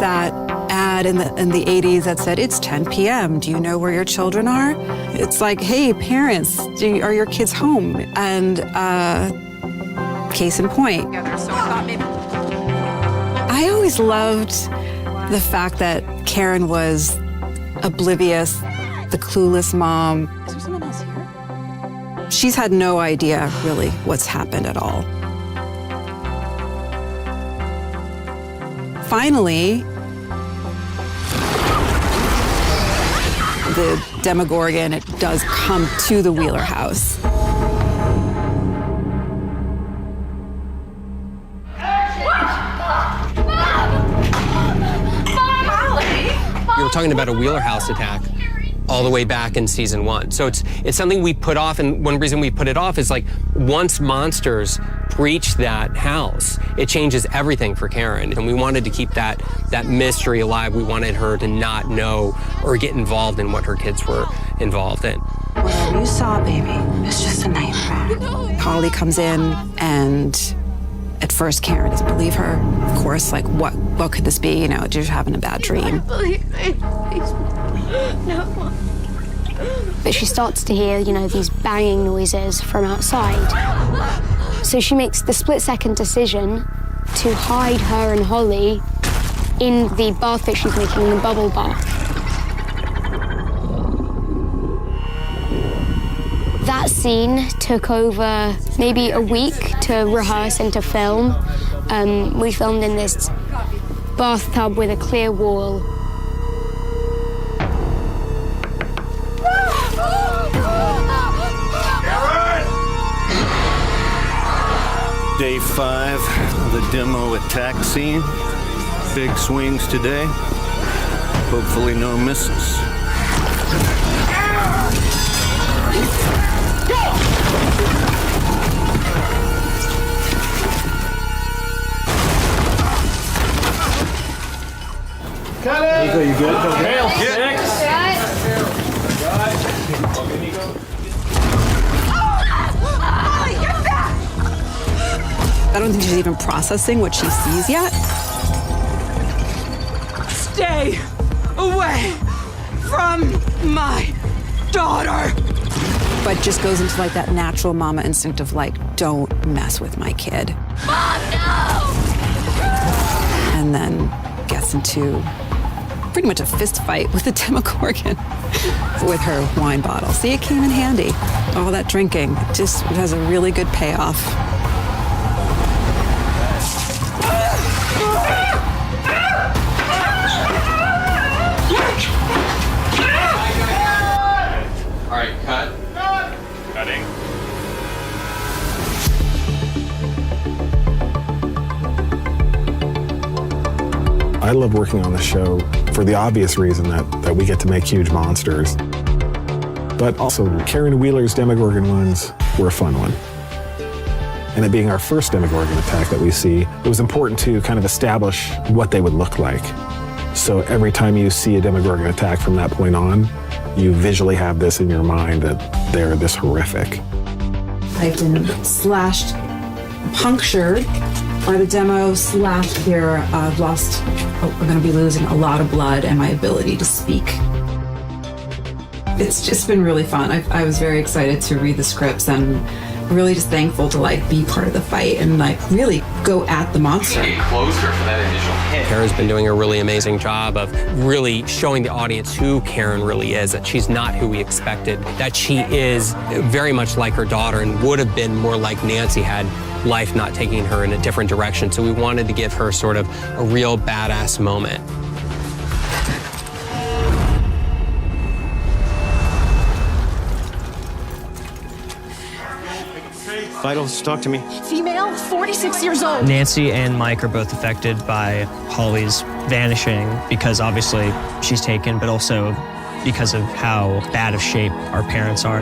that ad in the 80s that said, it's 10 p.m. Do you know where your children are? It's like, hey, parents, are your kids home? And case in point. I always loved the fact that Karen was oblivious, the clueless mom. Is there someone else here? She's had no idea, really, what's happened at all. Finally, the Demogorgon, it does come to the Wheeler house. You were talking about a Wheeler house attack all the way back in season 1. So it's something we put off, and one reason we put it off is like once monsters breach that house, it changes everything for Karen. And we wanted to keep that mystery alive. We wanted her to not know or get involved in what her kids were involved in. Whatever you saw, baby, it's just a nightmare. Holly comes in, and at first Karen doesn't believe her. Of course, like, what could this be? You know, just having a bad dream. No. But she starts to hear, you know, these banging noises from outside. So she makes the split-second decision to hide her and Holly in the bath that she's making, in the bubble bath. That scene took over maybe a week to rehearse and to film. We filmed in this bathtub with a clear wall. Day 5 of the demo attack scene. Big swings today. Hopefully no misses. Cut it! Nico, you good? Hail, 6. I don't think she's even processing what she sees yet. Stay away from my daughter. But just goes into like that natural mama instinct of like, don't mess with my kid. Mom, no! And then gets into pretty much a fist fight with the Demogorgon with her wine bottle. See, it came in handy. All that drinking, it has a really good payoff. All right, cut. Cutting. I love working on the show for the obvious reason that we get to make huge monsters. But also, Karen Wheeler's Demogorgon ones were a fun one. And it being our first Demogorgon attack that we see, it was important to kind of establish what they would look like. So every time you see a Demogorgon attack from that point on, you visually have this in your mind that they're this horrific. I've been slashed, punctured by the demo, slashed here. I'm going to be losing a lot of blood and my ability to speak. It's just been really fun. I was very excited to read the scripts and really just thankful to like be part of the fight and like really go at the monster. Get closer for that initial hit. Karen's been doing a really amazing job of really showing the audience who Karen really is, that she's not who we expected, that she is very much like her daughter and would have been more like Nancy had life not taking her in a different direction. So we wanted to give her sort of a real badass moment. Vitals, talk to me. Female, 46 years old. Nancy and Mike are both affected by Holly's vanishing because obviously she's taken, but also because of how bad of shape our parents are.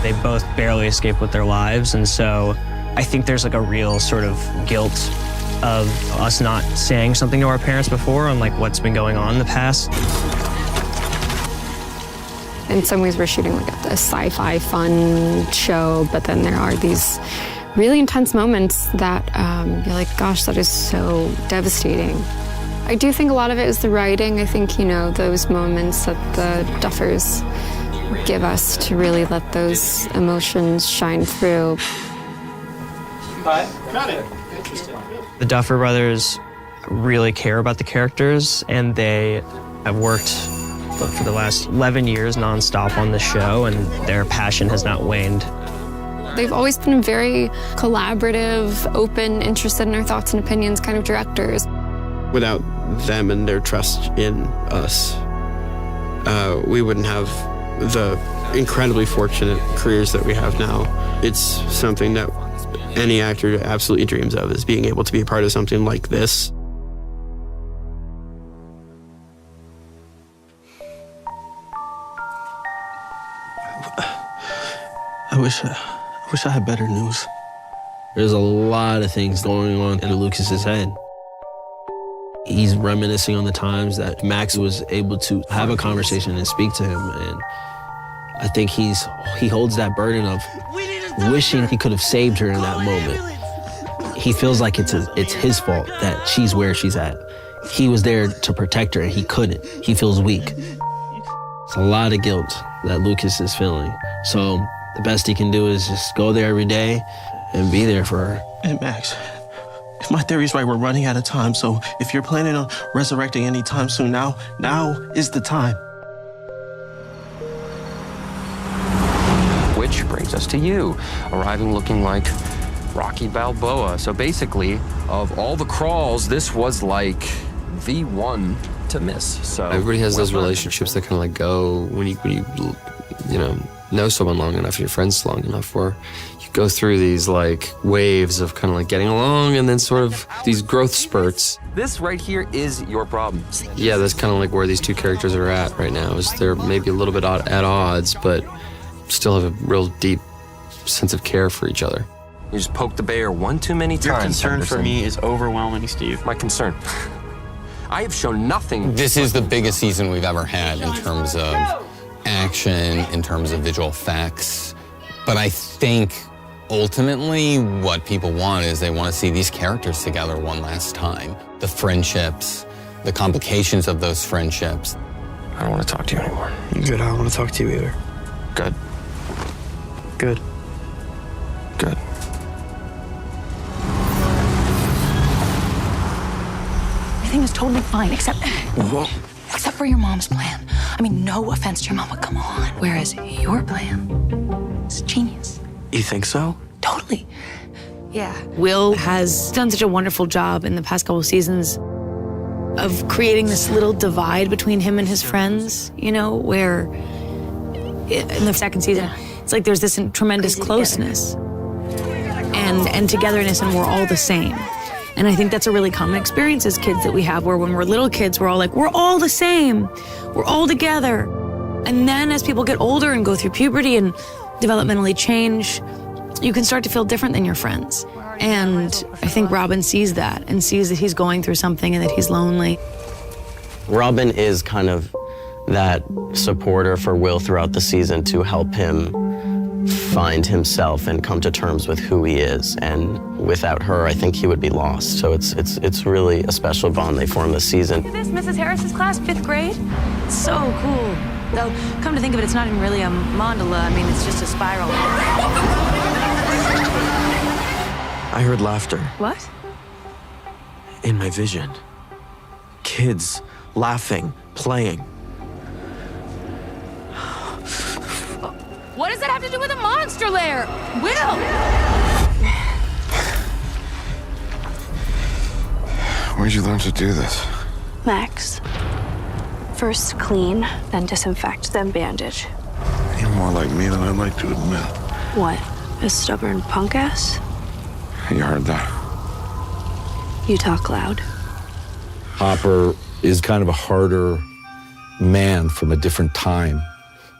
They both barely escape with their lives, and so I think there's like a real sort of guilt of us not saying something to our parents before on like what's been going on in the past. In some ways, we're shooting like a sci-fi fun show, but then there are these really intense moments that you're like, gosh, that is so devastating. I do think a lot of it is the writing. I think, you know, those moments that the Duffers give us to really let those emotions shine through. The Duffer Brothers really care about the characters, and they have worked for the last 11 years nonstop on the show, and their passion has not waned. They've always been very collaborative, open, interested in our thoughts and opinions kind of directors. Without them and their trust in us, we wouldn't have the incredibly fortunate careers that we have now. It's something that any actor absolutely dreams of, is being able to be a part of something like this. I wish I had better news. There's a lot of things going on in Lucas's head. He's reminiscing on the times that Max was able to have a conversation and speak to him, and I think he holds that burden of wishing he could have saved her in that moment. He feels like it's his fault that she's where she's at. He was there to protect her and he couldn't. He feels weak. It's a lot of guilt that Lucas is feeling. So the best he can do is just go there every day and be there for her. Hey, Max, if my theory's right, we're running out of time. So if you're planning on resurrecting anytime soon, now is the time. Which brings us to you, arriving looking like Rocky Balboa. So basically, of all the crawls, this was like the one to miss. So everybody has those relationships that kind of like go when you know someone long enough, your friends long enough, where you go through these like waves of kind of like getting along and then sort of these growth spurts. This right here is your problem. Yeah, that's kind of like where these two characters are at right now, is they're maybe a little bit at odds, but still have a real deep sense of care for each other. You just poked the bear one too many times. Your concern Henderson. for me is overwhelming, Steve. My concern. I have shown nothing. This is the biggest season we've ever had in terms of action, in terms of visual effects. But I think ultimately what people want is they want to see these characters together one last time. The friendships, the complications of those friendships. I don't want to talk to you anymore. Good, I don't want to talk to you either. Good. Good. Good. Everything is totally fine, except What? except for your mom's plan. I mean, no offense to your mom, but come on. Whereas your plan is genius. You think so? Totally. Yeah. Will has done such a wonderful job in the past couple seasons of creating this little divide between him and his friends, you know, where in the second season, it's like there's this tremendous closeness and togetherness, and we're all the same. And I think that's a really common experience as kids that we have, where when we're little kids, we're all like, we're all the same. We're all together. And then as people get older and go through puberty and developmentally change, you can start to feel different than your friends. And I think Robin sees that and sees that he's going through something and that he's lonely. Robin is kind of that supporter for Will throughout the season to help him find himself and come to terms with who he is. And without her, I think he would be lost. So it's really a special bond they form this season. This Mrs. Harris's class, 5th grade. It's so cool. Though, come to think of it, it's not even really a mandala. I mean, it's just a spiral. I heard laughter. What? In my vision. Kids laughing, playing. What does that have to do with a monster lair? Will! Where'd you learn to do this? Max. First clean, then disinfect, then bandage. You're more like me than I'd like to admit. What? A stubborn punk ass? You heard that. You talk loud. Hopper is kind of a harder man from a different time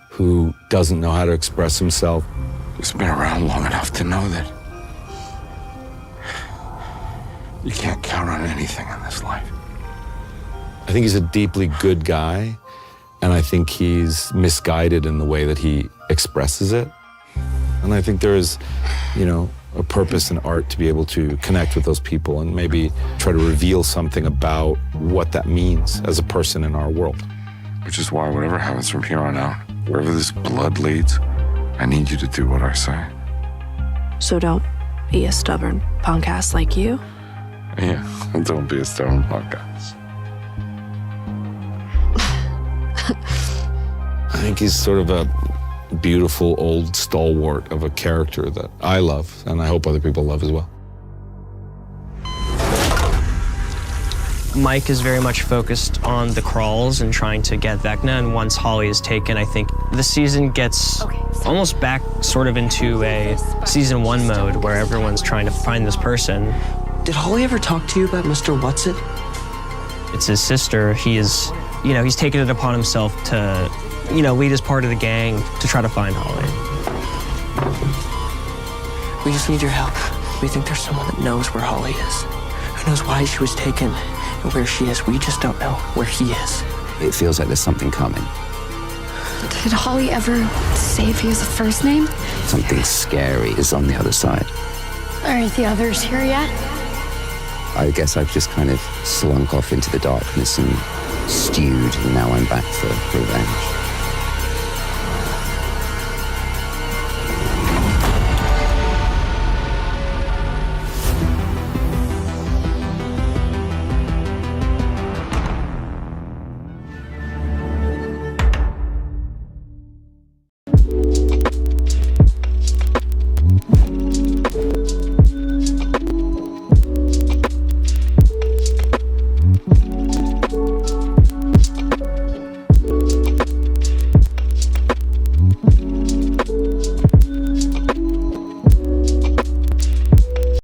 who doesn't know how to express himself. He's been around long enough to know that you can't count on anything in this life. I think he's a deeply good guy, and I think he's misguided in the way that he expresses it. And I think there is, a purpose in art to be able to connect with those people and maybe try to reveal something about what that means as a person in our world. Which is why whatever happens from here on out, wherever this blood leads, I need you to do what I say. So don't be a stubborn punk ass like you. Yeah, don't be a stubborn punk ass. I think he's sort of a beautiful old stalwart of a character that I love, and I hope other people love as well. Mike is very much focused on the crawls and trying to get Vecna, and once Holly is taken, I think the season gets almost back sort of into a season 1 mode where everyone's trying to find this person. Did Holly ever talk to you about Mr. What's-It? It's his sister. He is, he's taken it upon himself to, lead as part of the gang to try to find Holly. We just need your help. We think there's someone that knows where Holly is, who knows why she was taken and where she is. We just don't know where he is. It feels like there's something coming. Did Holly ever say if he has a first name? Something scary is on the other side. Are the others here yet? I guess I've just kind of slunk off into the darkness and stewed, and now I'm back for revenge.